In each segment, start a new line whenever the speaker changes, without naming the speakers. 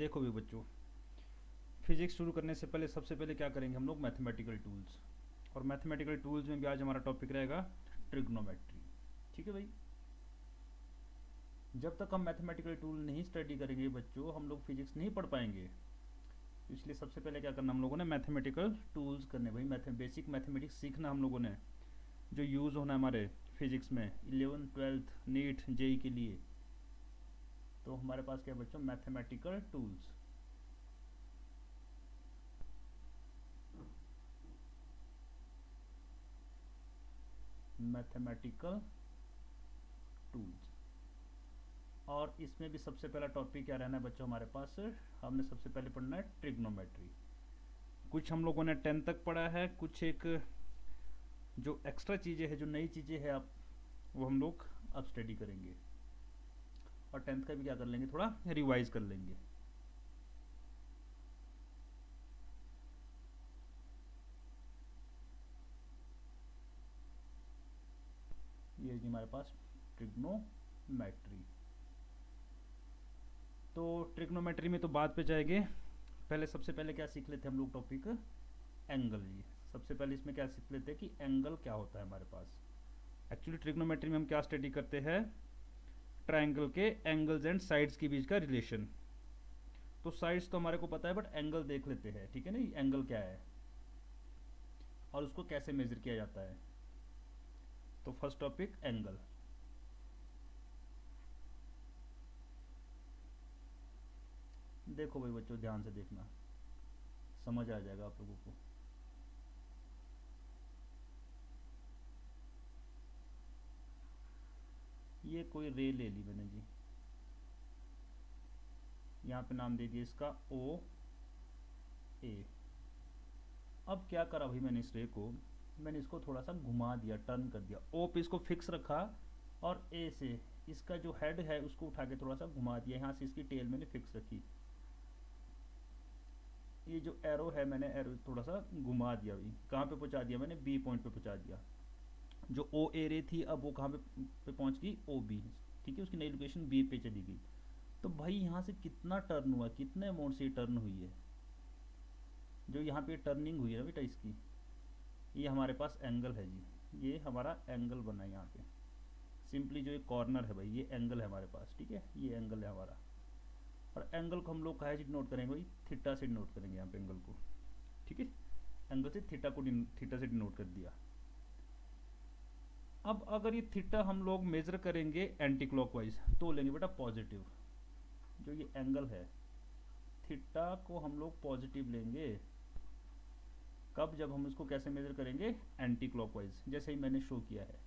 देखो भी बच्चों, फिजिक्स शुरू करने से पहले सबसे पहले क्या करेंगे हम लोग, मैथमेटिकल टूल्स। और मैथमेटिकल टूल्स में भी आज हमारा टॉपिक रहेगा ट्रिग्नोमेट्री। ठीक है भाई, जब तक हम मैथमेटिकल टूल नहीं स्टडी करेंगे बच्चों, हम लोग फिजिक्स नहीं पढ़ पाएंगे। तो इसलिए सबसे पहले क्या करना हम लोगों ने, मैथमेटिकल टूल्स करने भाई। बेसिक मैथमेटिक्स सीखना हम लोगों ने, जो यूज़ होना हमारे फिजिक्स में 11th 12th नीट जेई के लिए। तो हमारे पास क्या है बच्चों, मैथमेटिकल टूल्स। Mathematical tools. और इसमें भी सबसे पहला टॉपिक क्या रहना है बच्चों हमारे पास, हमने सबसे पहले पढ़ना है ट्रिग्नोमेट्री। कुछ हम लोगों ने 10 तक पढ़ा है, कुछ एक जो एक्स्ट्रा चीज़ें हैं, जो नई चीज़ें हैं, आप वो हम लोग अब स्टडी करेंगे। और 10th का भी क्या कर लेंगे, थोड़ा रिवाइज कर लेंगे। ये जी हमारे पास ट्रिग्नोमेट्री। तो ट्रिग्नोमेट्री में तो बाद पे जाएंगे, पहले सबसे पहले क्या सीख लेते हैं हम लोग, टॉपिक एंगल जी। सबसे पहले इसमें क्या सीख लेते हैं कि एंगल क्या होता है हमारे पास। एक्चुअली ट्रिग्नोमेट्री में हम क्या स्टडी करते हैं, ट्रायंगल के एंगल्स एंड साइड्स के बीच का रिलेशन। तो साइड्स तो हमारे को पता है, बट एंगल देख लेते हैं, ठीक है ना, एंगल क्या है और उसको कैसे मेजर किया जाता है। तो फर्स्ट टॉपिक एंगल। देखो भाई बच्चों, ध्यान से देखना, समझ आ जाएगा आप लोगों को। ये कोई रे ले ली मैंने जी, यहाँ पे नाम दे दिया इसका ओ ए। अब क्या करा भाई मैंने इस रे को, मैंने इसको थोड़ा सा घुमा दिया, टर्न कर दिया। ओ पे इसको फिक्स रखा और ए से इसका जो हेड है उसको उठा के थोड़ा सा घुमा दिया, यहाँ से इसकी टेल मैंने फिक्स रखी। ये जो एरो है, मैंने एरो थोड़ा सा घुमा दिया भाई, कहाँ पे पहुँचा दिया मैंने, बी पॉइंट पे पहुँचा दिया। जो ओ ए रे थी अब वो कहाँ पे पहुँच गई, ओ बी। ठीक है, उसकी नई लोकेशन बी पे चली गई। तो भाई यहाँ से कितना टर्न हुआ, कितने अमाउंट से टर्न हुई है, जो यहाँ पे टर्निंग हुई है ना बेटा इसकी, ये हमारे पास एंगल है जी। ये हमारा एंगल बना है यहाँ पे। सिंपली जो एक कॉर्नर है भाई, ये एंगल है हमारे पास, ठीक है, ये एंगल है हमारा। और एंगल को हम लोग कहाँ से डिनोट करेंगे भाई, थीटा से डिनोट करेंगे यहाँ पे एंगल को। ठीक है, एंगल से थीटा को थीटा से डिनोट कर दिया। अब अगर ये थीटा हम लोग मेजर करेंगे एंटी क्लॉकवाइज, तो लेंगे बेटा पॉजिटिव। जो ये एंगल है, थीटा को हम लोग पॉजिटिव लेंगे। कब, जब हम इसको कैसे मेजर करेंगे, एंटी क्लॉकवाइज, जैसे ही मैंने शो किया है।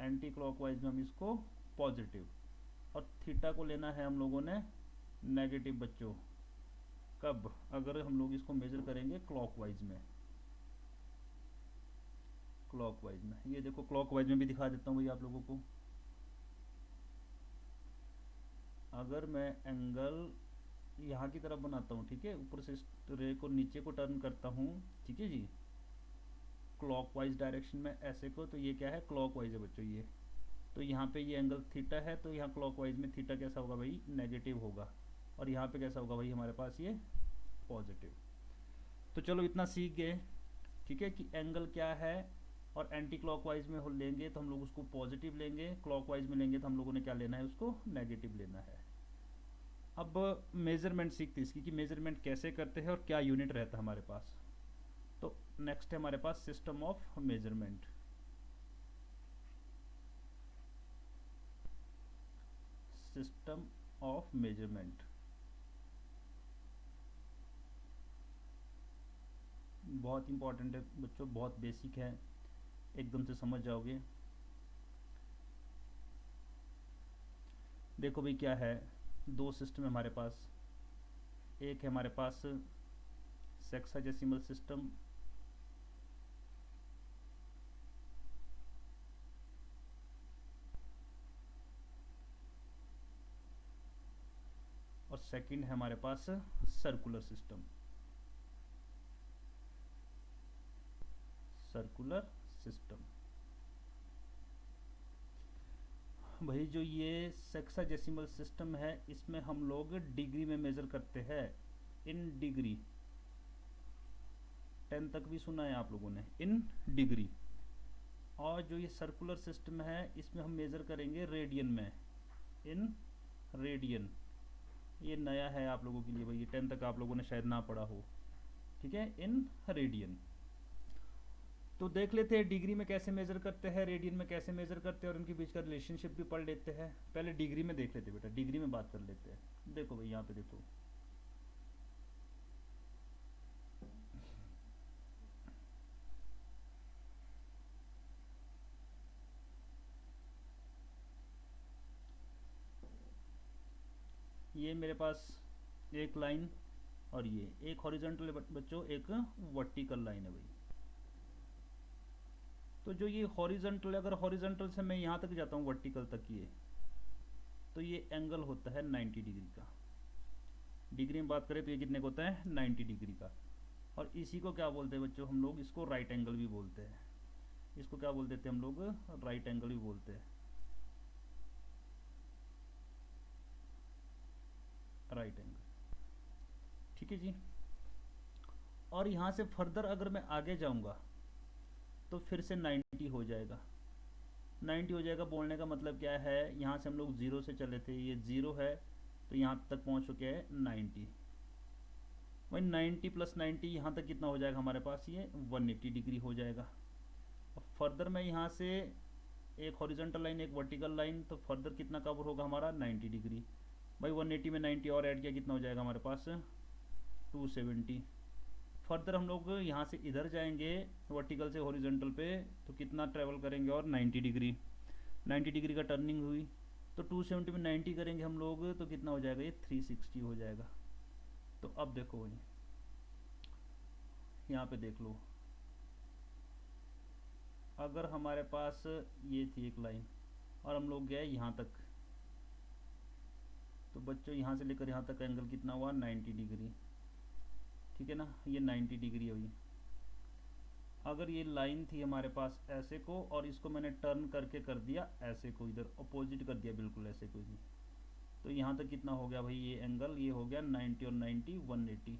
एंटी क्लॉकवाइज में हम इसको पॉजिटिव, और थीटा को लेना है हम लोगों ने नेगेटिव बच्चों। कब, अगर हम लोग इसको मेजर करेंगे क्लॉकवाइज में। क्लॉकवाइज में, ये देखो क्लॉकवाइज में भी दिखा देता हूँ भाई आप लोगों को। अगर मैं एंगल यहाँ की तरफ बनाता हूँ, ठीक है, ऊपर से रे को नीचे को टर्न करता हूँ, ठीक है जी, क्लॉकवाइज डायरेक्शन में ऐसे को, तो ये क्या है, क्लॉकवाइज है बच्चों ये। तो यहाँ पे ये एंगल थीटा है, तो यहाँ क्लॉकवाइज में थीटा कैसा होगा भाई, नेगेटिव होगा। और यहाँ पे कैसा होगा भाई हमारे पास, ये पॉजिटिव। तो चलो इतना सीख गए, ठीक है, कि एंगल क्या है। और एंटी क्लॉकवाइज में हो लेंगे तो हम लोग उसको पॉजिटिव लेंगे, क्लॉकवाइज में लेंगे तो हम लोगों ने क्या लेना है, उसको नेगेटिव लेना है। अब मेजरमेंट सीखते इसकी, कि मेजरमेंट कैसे करते हैं और क्या यूनिट रहता है हमारे पास। तो नेक्स्ट है हमारे पास system of measurement. System of measurement बहुत इंपॉर्टेंट है बच्चों, बहुत बेसिक है, एकदम से समझ जाओगे। देखो भाई क्या है, दो सिस्टम है हमारे पास। एक है हमारे पास सेक्साडेसिमल सिस्टम, और सेकंड है हमारे पास सर्कुलर सिस्टम। सर्कुलर सिस्टम भाई जो ये सेक्साडेसिमल सिस्टम है इसमें हम लोग डिग्री में मेज़र करते हैं, इन डिग्री। 10 तक भी सुना है आप लोगों ने, इन डिग्री। और जो ये सर्कुलर सिस्टम है इसमें हम मेज़र करेंगे रेडियन में, इन रेडियन। ये नया है आप लोगों के लिए भाई, ये 10 तक आप लोगों ने शायद ना पढ़ा हो, ठीक है, इन रेडियन। तो देख लेते हैं डिग्री में कैसे मेज़र करते हैं, रेडियन में कैसे मेज़र करते हैं, और उनके बीच का रिलेशनशिप भी पढ़ लेते हैं। पहले डिग्री में देख लेते हैं बेटा, डिग्री में बात कर लेते हैं। देखो भाई यहाँ पे देखो, ये मेरे पास एक लाइन और ये एक हॉरिजॉन्टल है बच्चों, एक वर्टिकल लाइन है भाई। तो जो ये हॉरिजॉन्टल, अगर हॉरिजॉन्टल से मैं यहाँ तक जाता हूँ वर्टिकल तक, ये तो ये एंगल होता है 90 डिग्री का। डिग्री में बात करें तो ये कितने का होता है, 90 डिग्री का। और इसी को क्या बोलते हैं बच्चों हम लोग, इसको राइट एंगल भी बोलते हैं। इसको क्या बोल देते हैं हम लोग, राइट एंगल भी बोलते हैं, राइट एंगल, ठीक है जी। और यहाँ से फर्दर अगर मैं आगे जाऊँगा तो फिर से 90 हो जाएगा। 90 हो जाएगा बोलने का मतलब क्या है, यहाँ से हम लोग 0 से चले थे, ये 0 है तो यहाँ तक पहुँच चुके हैं 90। वही 90 प्लस 90 यहाँ तक कितना हो जाएगा हमारे पास, ये 180 डिग्री हो जाएगा। अब फर्दर मैं यहाँ से एक हॉरिजॉन्टल लाइन एक वर्टिकल लाइन, तो फर्दर कितना कवर होगा हमारा, 90 डिग्री। भाई 180 में 90 और ऐड किया कितना हो जाएगा हमारे पास, 270। फर्दर हम लोग यहाँ से इधर जाएंगे वर्टिकल से हॉरिजॉन्टल पे, तो कितना ट्रेवल करेंगे और 90 डिग्री। 90 डिग्री का टर्निंग हुई तो 270 में 90 करेंगे हम लोग तो कितना हो जाएगा, ये 360 हो जाएगा। तो अब देखो भाई यहाँ पे देख लो, अगर हमारे पास ये थी एक लाइन और हम लोग गए यहाँ तक, तो बच्चों यहाँ से लेकर यहाँ तक एंगल कितना हुआ, 90 डिग्री, ठीक है ना, ये 90 डिग्री हुई। अगर ये लाइन थी हमारे पास ऐसे को, और इसको मैंने टर्न करके कर दिया ऐसे को, इधर अपोजिट कर दिया बिल्कुल ऐसे को जी, तो यहाँ तक कितना हो गया भाई, ये एंगल ये हो गया 90 और 90 180।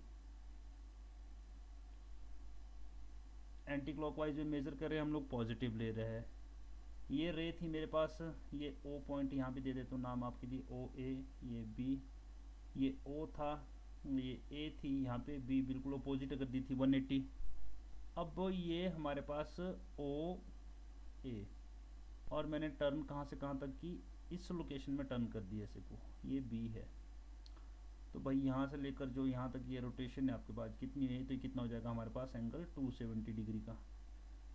एंटी क्लॉकवाइज में मेज़र कर रहे हैं हम लोग, पॉजिटिव ले रहे हैं। ये रे थी मेरे पास, ये ओ पॉइंट यहाँ पे दे देता हूँ नाम आपके लिए, ओ ए, ये बी, ये ओ था, ये ए थी, यहाँ पे बी बिल्कुल अपोजिट कर दी थी 180। अब ये हमारे पास ओ ए, और मैंने टर्न कहाँ से कहाँ तक की, इस लोकेशन में टर्न कर दिया ऐसे को, ये बी है। तो भाई यहाँ से लेकर जो यहाँ तक ये रोटेशन है आपके पास कितनी है, तो कितना हो जाएगा हमारे पास एंगल 270 डिग्री का,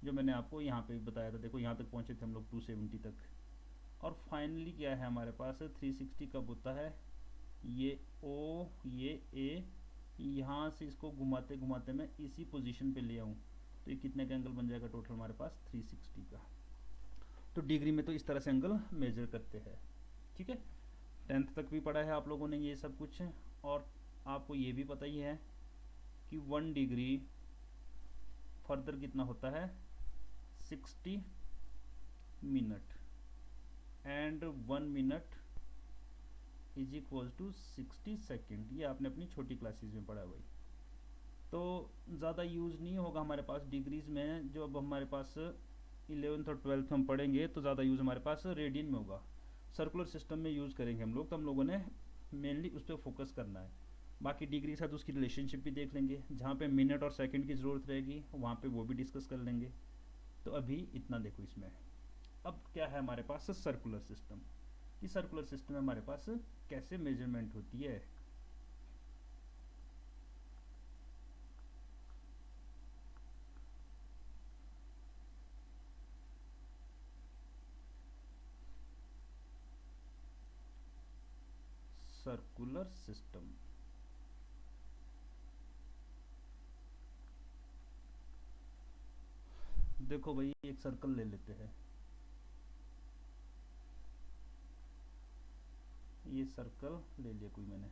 जो मैंने आपको यहाँ पे बताया था। देखो यहाँ तक पहुँचे थे हम लोग 270 तक। और फाइनली क्या है हमारे पास, 360 कब होता है, ये ओ ये ए, यहाँ से इसको घुमाते घुमाते मैं इसी पोजीशन पे ले आऊँ, तो ये कितने का एंगल बन जाएगा टोटल हमारे पास, 360 का। तो डिग्री में तो इस तरह से एंगल मेजर करते हैं, ठीक है। 10th तक भी पढ़ा है आप लोगों ने ये सब कुछ, और आपको ये भी पता ही है कि 1 डिग्री फर्दर कितना होता है, 60 minute, and 1 minute is equal to 60 second. ये आपने अपनी छोटी क्लासेस में पढ़ा भाई, तो ज़्यादा यूज़ नहीं होगा हमारे पास डिग्रीज़ में। जो अब हमारे पास 11th और 12th हम पढ़ेंगे तो ज़्यादा यूज़ हमारे पास रेडियन में होगा। सर्कुलर सिस्टम में यूज़ करेंगे हम लोग, तो हम लोगों ने मेनली उस पर फोकस करना है। बाकी डिग्री के साथ उसकी रिलेशनशिप भी देख लेंगे, जहाँ पे मिनट और सेकंड की ज़रूरत रहेगी वहाँ पे वो भी डिस्कस कर लेंगे। तो अभी इतना देखो इसमें। अब क्या है हमारे पास, सर्कुलर सिस्टम। इस सर्कुलर सिस्टम में हमारे पास कैसे मेजरमेंट होती है। सर्कुलर सिस्टम, देखो भाई एक सर्कल ले लेते हैं, ये सर्कल ले लिया कोई मैंने,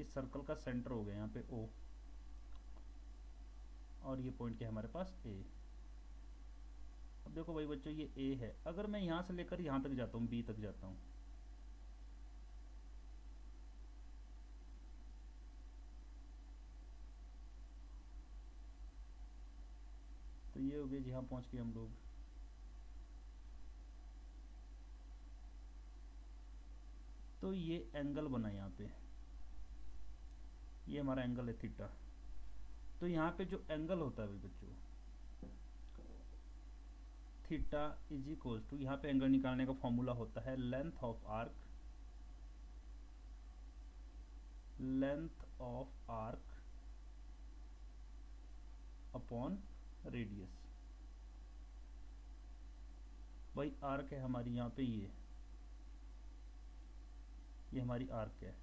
इस सर्कल का सेंटर हो गया यहाँ पे O, और ये पॉइंट क्या है हमारे पास A। अब देखो भाई बच्चों ये A है, अगर मैं यहाँ से लेकर यहाँ तक जाता हूँ, B तक जाता हूँ, तो ये हो गया जी, यहाँ पहुँच गए हम लोग। तो ये एंगल बना यहाँ पे, ये हमारा एंगल है थीटा। तो यहाँ पे जो एंगल होता है भाई बच्चों, थीटा इज इक्वल टू, यहाँ पे एंगल निकालने का फॉर्मूला होता है length of arc, length of arc upon radius. भाई आर्क है हमारी यहाँ पे, ये हमारी आर्क है,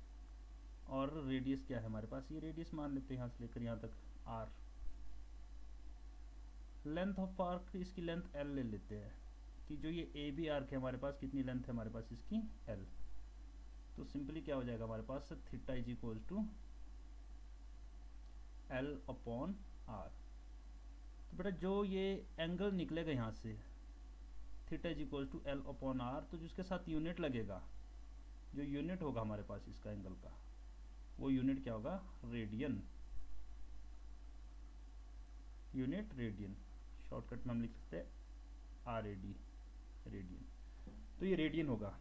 और रेडियस क्या है हमारे पास, ये रेडियस मान लेते हैं यहाँ से लेकर यहाँ तक आर। लेंथ ऑफ आर्क, इसकी लेंथ एल ले लेते हैं, कि जो ये ए बी आर्क है हमारे पास, कितनी लेंथ है हमारे पास इसकी, एल। तो सिंपली क्या हो जाएगा हमारे पास, theta is equal to L upon R. तो बेटा जो ये एंगल निकलेगा यहाँ से, theta is equal to L upon R, तो जिसके साथ यूनिट लगेगा, जो यूनिट होगा हमारे पास इसका एंगल का, वो यूनिट क्या होगा, रेडियन। यूनिट रेडियन, शॉर्टकट में हम लिख सकते हैं आर ए डी, रेडियन। तो ये रेडियन होगा।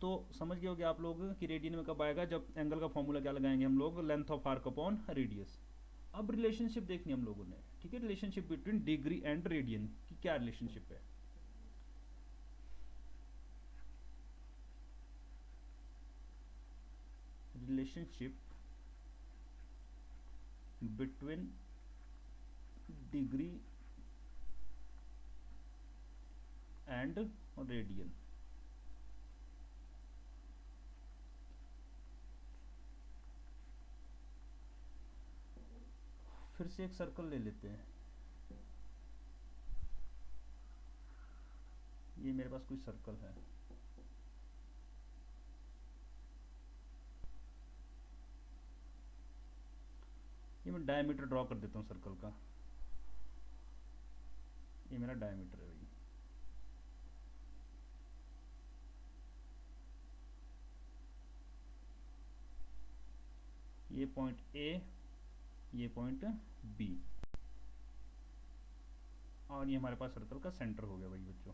तो समझ गए होगे आप लोग कि रेडियन में कब आएगा, जब एंगल का फॉर्मूला क्या लगाएंगे हम लोग, length of arc upon radius. अब रिलेशनशिप देखनी हम लोगों ने, ठीक है, relationship between degree and radian की क्या रिलेशनशिप है। Relationship between degree and radian. फिर से एक सर्कल ले लेते हैं, ये मेरे पास कोई सर्कल है, ये मैं डायमीटर ड्रॉ कर देता हूँ सर्कल का, ये मेरा डायमीटर है भाई। ये पॉइंट ए, ये पॉइंट बी, और ये हमारे पास सर्कल का सेंटर हो गया भाई बच्चों।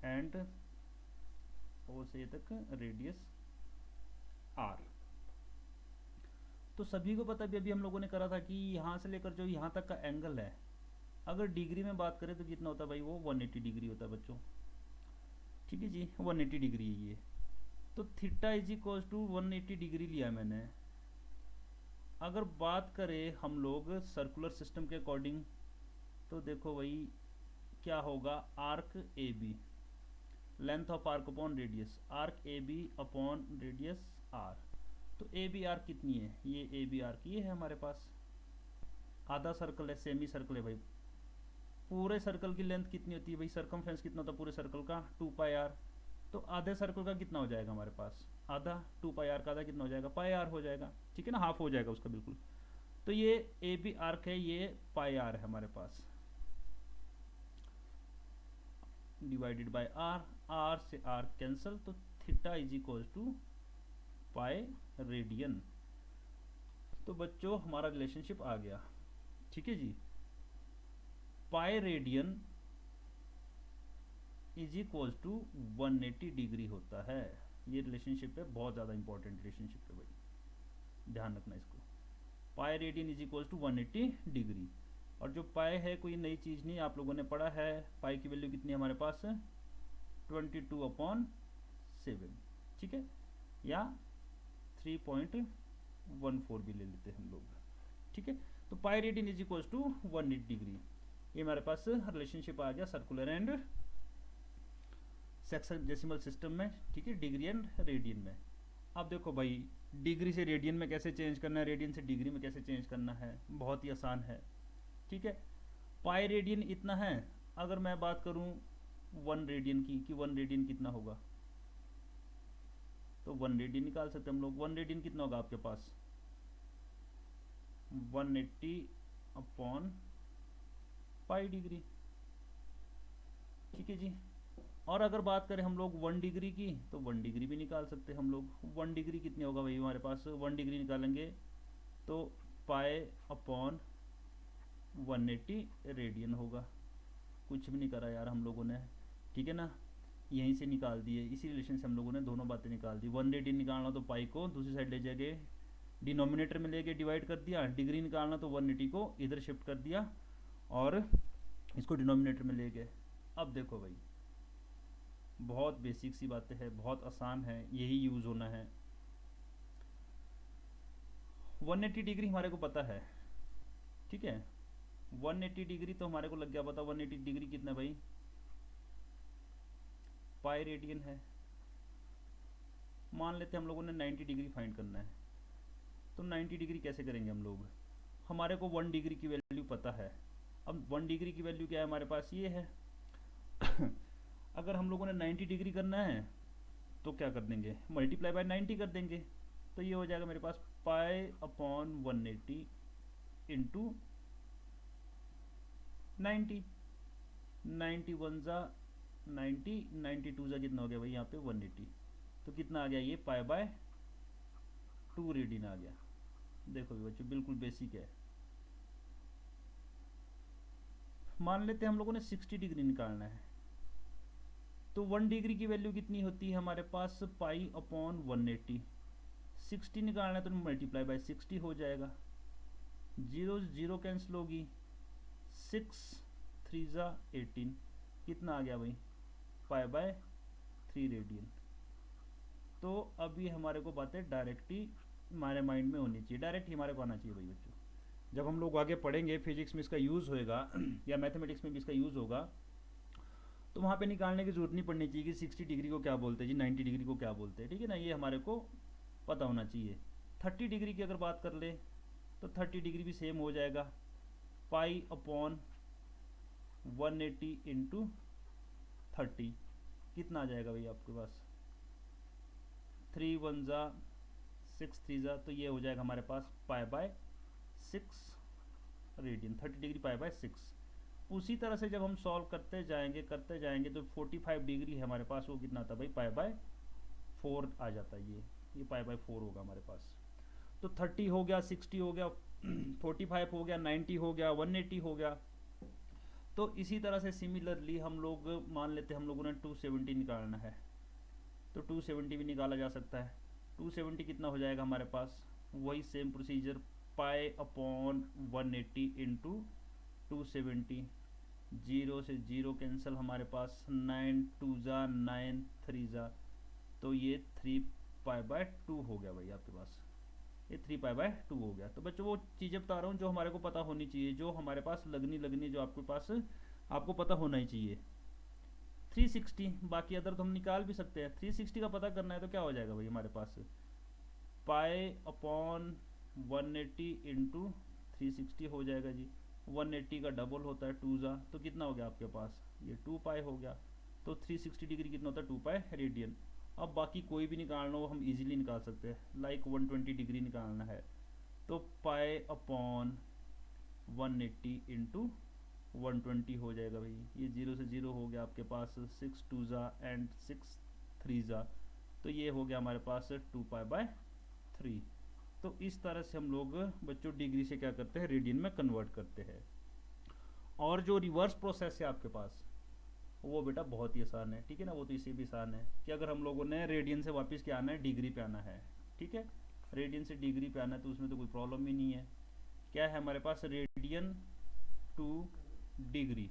एंड ओ से तक रेडियस आर। तो सभी को पता भी, अभी हम लोगों ने करा था कि यहाँ से लेकर जो यहाँ तक का एंगल है, अगर डिग्री में बात करें तो कितना होता है भाई, वो 180 डिग्री होता है बच्चों, ठीक है जी, 180 डिग्री है ये। तो theta is equal to 180 degree लिया मैंने। अगर बात करें हम लोग सर्कुलर सिस्टम के अकॉर्डिंग, तो देखो भाई क्या होगा, arc A B, length of arc upon radius, arc A B upon radius R. तो ए बी आर कितनी है, ये ए बी आर की है हमारे पास, आधा सर्कल है, सेमी सर्कल है भाई। पूरे सर्कल की लेंथ कितनी होती है भाई, सर्कमफ्रेंस कितना होता है पूरे सर्कल का, 2 पाई आर। तो आधे सर्कल का कितना हो जाएगा हमारे पास, आधा, 2 पाई आर का आधा कितना हो जाएगा, पाई आर हो जाएगा, ठीक है ना, हाफ हो जाएगा उसका बिल्कुल। तो ये ए बी आर्क है, ये पाई आर है हमारे पास, डिवाइडेड बाय आर, आर से आर कैंसल, तो theta is equal to pi radian. तो बच्चों हमारा रिलेशनशिप आ गया, ठीक है जी। Pi radian is equal to 180 degree होता है। ये रिलेशनशिप है, बहुत ज़्यादा इंपॉर्टेंट रिलेशनशिप है भाई, ध्यान रखना इसको। Pi radian is equal to 180 degree, और जो पाई है कोई नई चीज़ नहीं, आप लोगों ने पढ़ा है, पाई की वैल्यू कितनी है हमारे पास, 22/7, ठीक है, या 3.14 भी ले लेते हैं हम लोग, ठीक है। तो pi radian is equal to 180 degree, ये हमारे पास रिलेशनशिप आ गया सर्कुलर एंड सेक्सडेसिमल सिस्टम में, ठीक है, डिग्री एंड रेडियन में। अब देखो भाई डिग्री से रेडियन में कैसे चेंज करना है, रेडियन से डिग्री में कैसे चेंज करना है, बहुत ही आसान है, ठीक है। पाई रेडियन इतना है, अगर मैं बात करूं 1 रेडियन की, कि 1 रेडियन कितना होगा, तो 1 रेडियन निकाल सकते हैं हम लोग। 1 रेडियन कितना होगा आपके पास, 180 अपॉन पाई डिग्री, ठीक है जी। और अगर बात करें हम लोग 1 डिग्री की, तो 1 डिग्री भी निकाल सकते हैं हम लोग। 1 डिग्री कितनी होगा भाई हमारे पास, 1 डिग्री निकालेंगे तो पाई अपॉन 180 रेडियन होगा। कुछ भी नहीं करा यार हम लोगों ने, ठीक है ना, यहीं से निकाल दिए, इसी रिलेशन से हम लोगों ने दोनों बातें निकाल दी। 1 रेडियन निकालना तो पाई को दूसरी साइड ले जाके डिनोमिनेटर में लेके डिवाइड कर दिया, डिग्री निकालना तो 180 को इधर शिफ्ट कर दिया और इसको डिनोमिनेटर में ले गए। अब देखो भाई, बहुत बेसिक सी बातें हैं, बहुत आसान है, यही यूज़ होना है। 180 डिग्री हमारे को पता है, ठीक है, 180 डिग्री तो हमारे को लग गया पता। 180 डिग्री कितना है भाई, पाई रेडियन है। मान लेते हैं हम लोगों ने 90 डिग्री फाइंड करना है, तो 90 डिग्री कैसे करेंगे हम लोग, हमारे को 1 डिग्री की वैल्यू पता है। अब 1 डिग्री की वैल्यू क्या है हमारे पास, ये है। अगर हम लोगों ने 90 डिग्री करना है तो क्या कर देंगे, मल्टीप्लाई बाय 90 कर देंगे, तो ये हो जाएगा मेरे पास पाई अपॉन 180 इंटू 90। 91 ज़ा 90, 92 ज़ा कितना हो गया भाई यहाँ पे 180, तो कितना आ गया ये पाई बाय 2 रेडियन आ गया। देखो बच्चों बिल्कुल बेसिक है। मान लेते हैं हम लोगों ने 60 डिग्री निकालना है, तो 1 डिग्री की वैल्यू कितनी होती है हमारे पास, पाई अपॉन 180। 60 निकालना है तो मल्टीप्लाई बाय 60 हो जाएगा, जीरो जीरो कैंसिल होगी, 6 3 ज़ा 18, कितना आ गया भाई पाई बाय 3 रेडियन। तो अब ये हमारे को बातें डायरेक्ट ही हमारे माइंड में होनी चाहिए, डायरेक्ट ही हमारे को आना चाहिए भाई बच्चों। जब हम लोग आगे पढ़ेंगे फिजिक्स में इसका यूज़ होएगा या मैथमेटिक्स में भी इसका यूज़ होगा, तो वहाँ पे निकालने की जरूरत नहीं पड़नी चाहिए कि 60 डिग्री को क्या बोलते हैं जी, 90 डिग्री को क्या बोलते हैं, ठीक है ना, ये हमारे को पता होना चाहिए। 30 डिग्री की अगर बात कर ले तो 30 डिग्री भी सेम हो जाएगा, पाई अपॉन 180 इंटू 30, कितना आ जाएगा भाई आपके पास, 3 1 ज़ा 6 3 ज़ा, तो ये हो जाएगा हमारे पास pi by 6 radian. 30 degree pi by 6। उसी तरह से जब हम सॉल्व करते जाएंगे तो 45 डिग्री है हमारे पास, वो कितना आता भाई पाई बाय 4 आ जाता है, ये पाई बाय 4 होगा हमारे पास। तो 30 हो गया, 60 हो गया, 45 हो गया, 90 हो गया, 180 हो गया। तो इसी तरह से सिमिलरली हम लोग मान लेते हैं हम लोगों ने 270 निकालना है, तो 270 भी निकाला जा सकता है। 270 कितना हो जाएगा हमारे पास, वही same procedure, pi upon 180 into 270, zero से जीरो कैंसिल हमारे पास, 9 2 ज़ा 9 3 ज़ा, तो ये 3 पाई बाय 2 हो गया भाई आपके पास, ये 3 पाई बाय 2 हो गया। तो बच्चों वो चीज़ें बता रहा हूँ जो हमारे को पता होनी चाहिए, जो हमारे पास लगनी जो आपके पास आपको पता होना ही चाहिए। 360, बाकी अदर तो हम निकाल भी सकते हैं। 360 का पता करना है तो क्या हो जाएगा भाई हमारे पास, पाई अपॉन 180 इंटू 360 हो जाएगा जी। 180 का डबल होता है 2 ज़ा, तो कितना हो गया आपके पास, ये 2 पाई हो गया। तो 360 डिग्री कितना होता है 2 पाई रेडियन। अब बाकी कोई भी निकालना हो हम इजीली निकाल सकते हैं, लाइक 120 डिग्री निकालना है तो पाई अपॉन 180 इंटू 120 हो जाएगा भाई, ये 0 से 0 हो गया आपके पास, 6 2 ज़ा एंड 6 3 ज़ा, तो ये हो गया हमारे पास 2 पाई बाय 3। तो इस तरह से हम लोग बच्चों डिग्री से क्या करते हैं, रेडियन में कन्वर्ट करते हैं। और जो रिवर्स प्रोसेस है आपके पास वो बेटा बहुत ही आसान है, ठीक है ना, वो तो इससे भी आसान है कि अगर हम लोगों ने रेडियन से वापस क्या आना है, डिग्री पे आना है, ठीक है, रेडियन से डिग्री पे आना है, तो उसमें तो कोई प्रॉब्लम ही नहीं है। क्या है हमारे पास, radian to degree,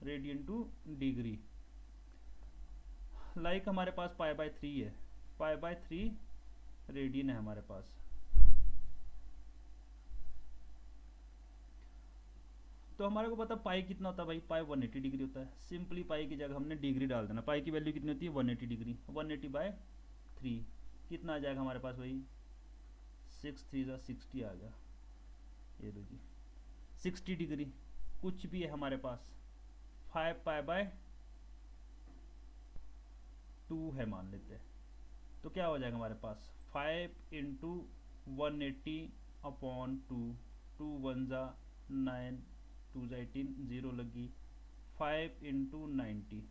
radian to degree, like हमारे पास पाई बाय 3 है, पाई बाय 3 रेडियन है हमारे पास। तो हमारे को पता पाई कितना होता है भाई, पाई 180 डिग्री होता है। सिंपली पाई की जगह हमने डिग्री डाल देना, पाई की वैल्यू कितनी होती है 180 डिग्री, 180 बाय 3 कितना आ जाएगा हमारे पास भाई, 6 3 ज़ा 60 आ गया, ये लो जी 60 डिग्री। कुछ भी है हमारे पास, 5 पाई बाय 2 है मान लेते हैं, तो क्या हो जाएगा हमारे पास 5 इंटू 180 अपॉन 2, 2 1 जा 9, 2 जा 18, 0 लगी, 5 इंटू 90,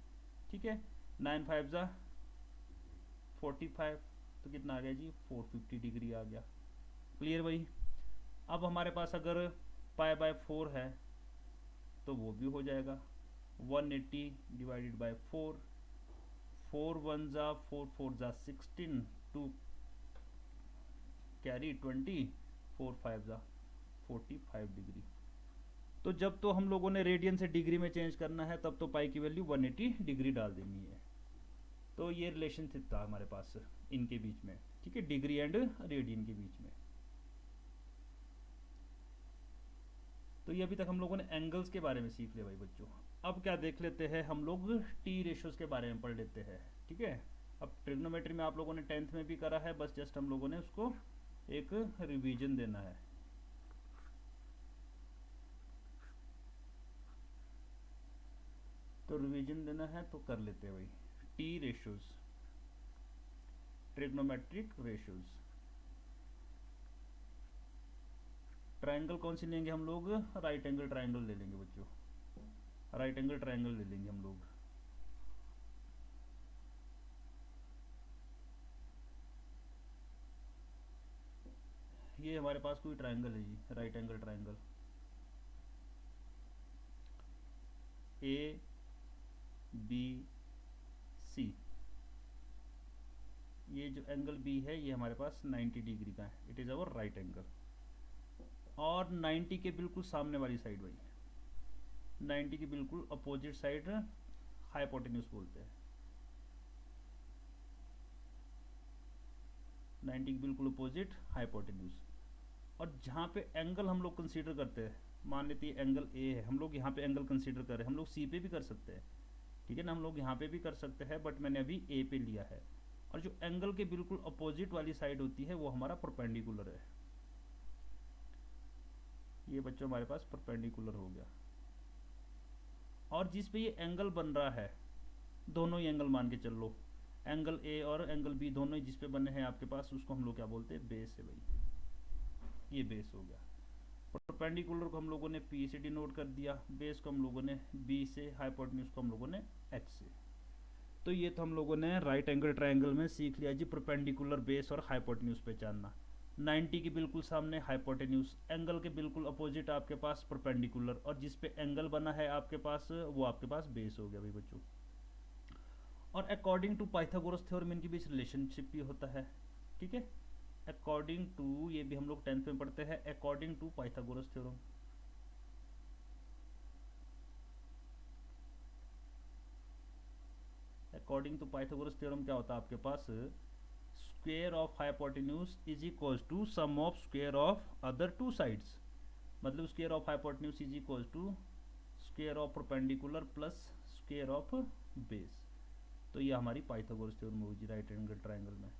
ठीक है, 9 5 जा 45, तो कितना आ गया जी 450 डिग्री आ गया। क्लियर भाई। अब हमारे पास अगर पाई बाय 4 है तो वो भी हो जाएगा 180 डिवाइडेड बाय 4, 4 1 जा 4 4 जा 16, 2 कैरी 20, 4 5 जा 45 डिग्री। तो जब तो हम लोगों ने रेडियन से डिग्री में चेंज करना है तब तो पाई की वैल्यू 180 डिग्री डाल देनी है। तो ये रिलेशनशिप था हमारे पास इनके बीच में, ठीक है, डिग्री एंड रेडियन के बीच में। तो ये अभी तक हम लोगों ने एंगल्स के बारे में सीख लिया भाई बच्चों। अब क्या देख लेते हैं हम लोग, टी रेशियोज के बारे में पढ़ लेते हैं, ठीक है। अब ट्रिग्नोमेट्री में आप लोगों ने 10th में भी करा है, बस जस्ट हम लोगों ने उसको एक रिवीजन देना है। तो रिवीजन देना है तो कर लेते हैं भाई। T ratios, trigonometric ratios. Triangle कौन सी लेंगे हम लोग, राइट एंगल ट्रायंगल ले लेंगे बच्चों, राइट एंगल ट्रायंगल ले लेंगे हम लोग। ये हमारे पास कोई ट्रायंगल है जी, right angle triangle, A B C. ये जो एंगल बी है ये हमारे पास 90 डिग्री का है, it is our right angle. और 90 के बिल्कुल सामने वाली साइड भाई, 90 की बिल्कुल अपोजिट साइड हाइपोटेन्यूज बोलते हैं। 90 की बिल्कुल अपोजिट हाइपोटेन्यूज। और जहाँ पे एंगल हम लोग कंसीडर करते हैं, मान लेते हैं एंगल ए है, हम लोग यहाँ पे एंगल कंसीडर कर रहे हैं, हम लोग सी पे भी कर सकते हैं, ठीक है ना, हम लोग यहाँ पे भी कर सकते हैं, बट मैंने अभी ए पे लिया है। और जो एंगल के बिल्कुल अपोजिट वाली साइड होती है वो हमारा परपेंडिकुलर है। ये बच्चों हमारे पास परपेंडिकुलर हो गया। और जिस पे ये एंगल बन रहा है, दोनों ही एंगल मान के चल लो, एंगल ए और एंगल बी दोनों ही जिस पे बने हैं आपके पास, उसको हम लोग क्या बोलते हैं, बेस है भाई, ये बेस हो गया। परपेंडिकुलर को हम लोगों ने पी से डिनोट कर दिया, बेस को हम लोगों ने बी से, हाइपोटेन्यूज को हम लोगों ने एच से। तो ये तो हम लोगों ने राइट एंगल ट्रायंगल में सीख लिया जी, परपेंडिकुलर, बेस और हाइपोटेन्यूज पहचानना। 90 के बिल्कुल सामने हाइपोटेन्यूज, एंगल के बिल्कुल अपोजिट आपके पास परपेंडिकुलर, और जिस पे एंगल बना है आपके पास वो आपके पास बेस हो गया भाई बच्चों। और अकॉर्डिंग टू पाइथागोरस थ्योरम इनके बीच रिलेशनशिप भी होता है, ठीक है। अकॉर्डिंग टू, ये भी हम लोग 10th में पढ़ते हैं, according to Pythagoras theorem. According to Pythagoras theorem क्या होता है आपके पास, square of hypotenuse is equal to sum of square of other two sides. मतलब square of hypotenuse is equal to square of perpendicular plus square of base. तो ये हमारी Pythagoras theorem होगी राइट एंगल ट्रायंगल में।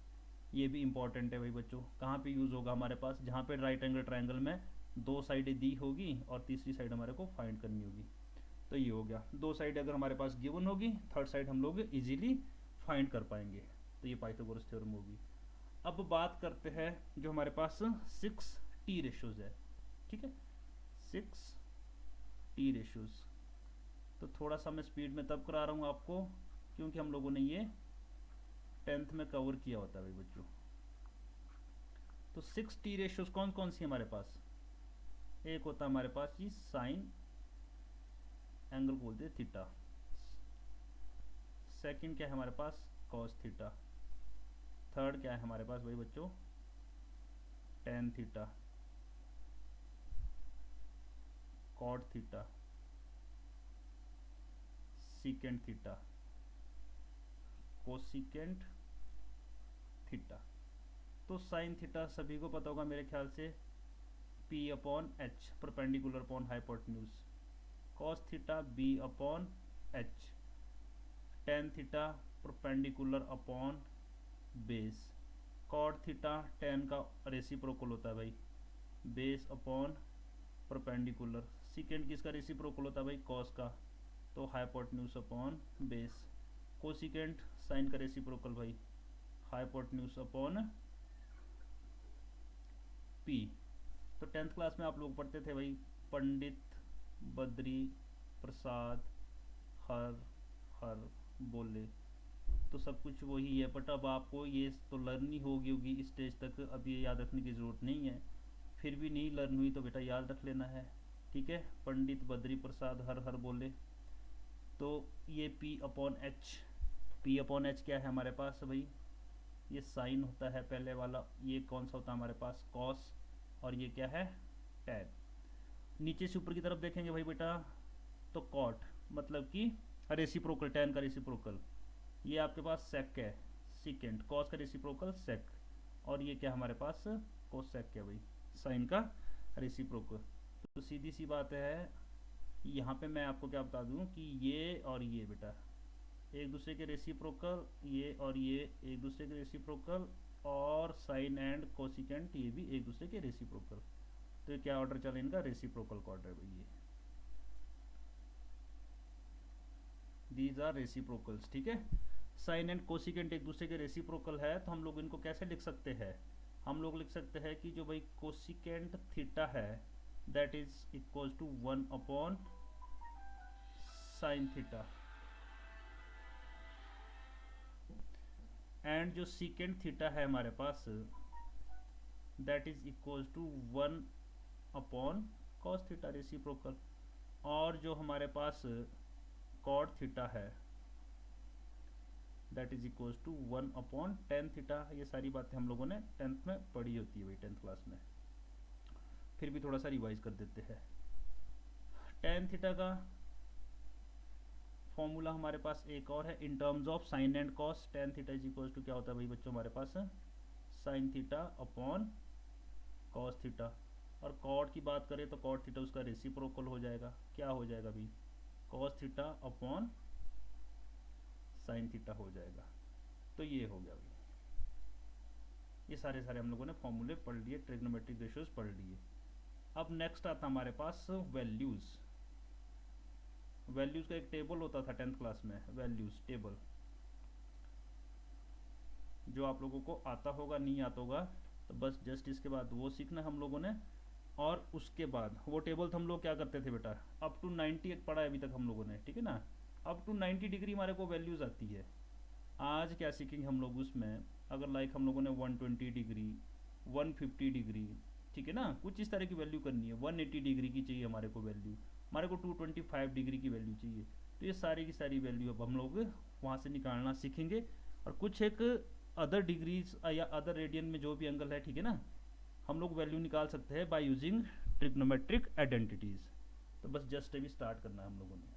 ये भी important है भाई बच्चों, कहाँ पे यूज़ होगा हमारे पास, जहाँ पे राइट एंगल ट्रायंगल में दो साइडें दी होगी और तीसरी साइड हमारे को फाइंड करनी होगी। तो ये हो गया, दो साइड अगर हमारे पास गिवन होगी, थर्ड साइड हम लोग इजीली फाइंड कर पाएंगे। तो ये पाइथागोरस थ्योरम होगी। अब बात करते हैं जो हमारे पास 6 टी रेशियोज है, ठीक है, 6 टी रेशियोज। तो थोड़ा सा मैं स्पीड में तब करा रहा हूँ आपको क्योंकि हम लोगों ने ये 10th में कवर किया होता है भाई बच्चों। तो 6 टी रेशियोज कौन कौन सी हमारे पास, एक होता है हमारे पास ये साइन एंगल बोलते हैं थीटा, सेकंड क्या है हमारे पास, कॉस थीटा, थर्ड क्या है हमारे पास भाई बच्चों, tan theta, cot theta, secant theta, cosecant theta. तो साइन थीटा सभी को पता होगा मेरे ख्याल से, P upon H, perpendicular upon hypotenuse. Cos theta B upon H, tan theta perpendicular upon base, cot theta tan का रेसिप्रोकल होता है भाई, बेस अपॉन परपेंडिकुलर, सीकेंड किसका रेसिप्रोकल होता है भाई, कॉस का, तो hypotenuse upon base, cosecant sine का रेसिप्रोकल भाई, हाइपोटेन्यूज अपॉन पी। तो 10th क्लास में आप लोग पढ़ते थे भाई पंडित, बद्री, प्रसाद, हर हर बोले, तो सब कुछ वही है। बट अब आपको ये तो लर्न ही होगी इस स्टेज तक, अब ये याद रखने की ज़रूरत नहीं है। फिर भी नहीं लर्न हुई तो बेटा याद रख लेना है, ठीक है। पंडित, बद्री प्रसाद, हर हर बोले, तो ये P upon H, P upon H क्या है हमारे पास भाई, ये साइन होता है पहले वाला, ये कौन सा होता है हमारे पास कॉस, और ये क्या है टैन। नीचे से ऊपर की तरफ देखेंगे भाई बेटा तो कॉट, मतलब कि रेसिप्रोकल, टैन का रेसिप्रोकल, ये आपके पास सेक है, सिकेंड, कॉस का रेसिप्रोकल सेक, और ये क्या हमारे पास कोसेक है भाई, साइन का रेसिप्रोकल। तो सीधी सी बात है, यहाँ पे मैं आपको क्या बता दूँ कि ये और ये बेटा एक दूसरे के रेसिप्रोकल, ये और ये एक दूसरे के रेसिप्रोकल, और साइन एंड कोसिकेंट ये भी एक दूसरे के रेसिप्रोकल। तो ये क्या ऑर्डर चला इनका, रेसिप्रोकल का ऑर्डर है भाई ये, दीज आर रेसिप्रोकल्स, ठीक है। साइन एंड कोसिकेंट एक दूसरे के रेसिप्रोकल है, तो हम लोग इनको कैसे लिख सकते हैं, हम लोग लिख सकते हैं कि जो भाई कोसिकेंट थीटा है that is equal to 1 upon sine theta, and जो सीकेंट थीटा है हमारे पास that is equal to 1 upon cos theta reciprocal, और जो हमारे पास कॉट थीटा है that is equal to 1 upon tan theta. ये सारी बातें हम लोगों ने 10th में पढ़ी होती है भाई 10th क्लास में, फिर भी थोड़ा सा रिवाइज कर देते हैं। टेन थीटा का फॉर्मूला हमारे पास एक और है in terms of sine and cos, tan theta is equal to क्या होता है भाई बच्चों हमारे पास sine theta upon cos theta, और कॉट की बात करें तो कॉट थीटा उसका रेसिप्रोकल हो जाएगा, क्या हो जाएगा भाई cos theta upon sine theta हो जाएगा। तो ये हो गया भाई, ये सारे हम लोगों ने फॉर्मूले पढ़ लिए, ट्रिग्नोमेट्रिक रेशियोज पढ़ लिए। अब नेक्स्ट आता हमारे पास वैल्यूज। वैल्यूज का एक टेबल होता था 10th क्लास में, वैल्यूज टेबल, जो आप लोगों को आता होगा नहीं आता होगा तो बस जस्ट इसके बाद वो सीखना हम लोगों ने। और उसके बाद वो टेबल हम लोग क्या करते थे बेटा, अप टू 90 पढ़ा है अभी तक हम लोगों ने, ठीक है ना, अप टू 90 डिग्री हमारे को वैल्यूज आती है। आज क्या सीखेंगे हम लोग उसमें, अगर लाइक हम लोगों ने 120 डिग्री, 150 डिग्री, ठीक है ना, कुछ इस तरह की वैल्यू करनी है, 180 डिग्री की चाहिए हमारे को वैल्यू, हमारे को 225 डिग्री की वैल्यू चाहिए, तो ये सारी की सारी वैल्यू अब हम लोग वहाँ से निकालना सीखेंगे। और कुछ एक अदर डिग्रीज या अदर रेडियन में जो भी एंगल है, ठीक है ना, हम लोग वैल्यू निकाल सकते हैं बाय यूजिंग ट्रिग्नोमेट्रिक आइडेंटिटीज। तो बस जस्ट अभी स्टार्ट करना है हम लोगों ने।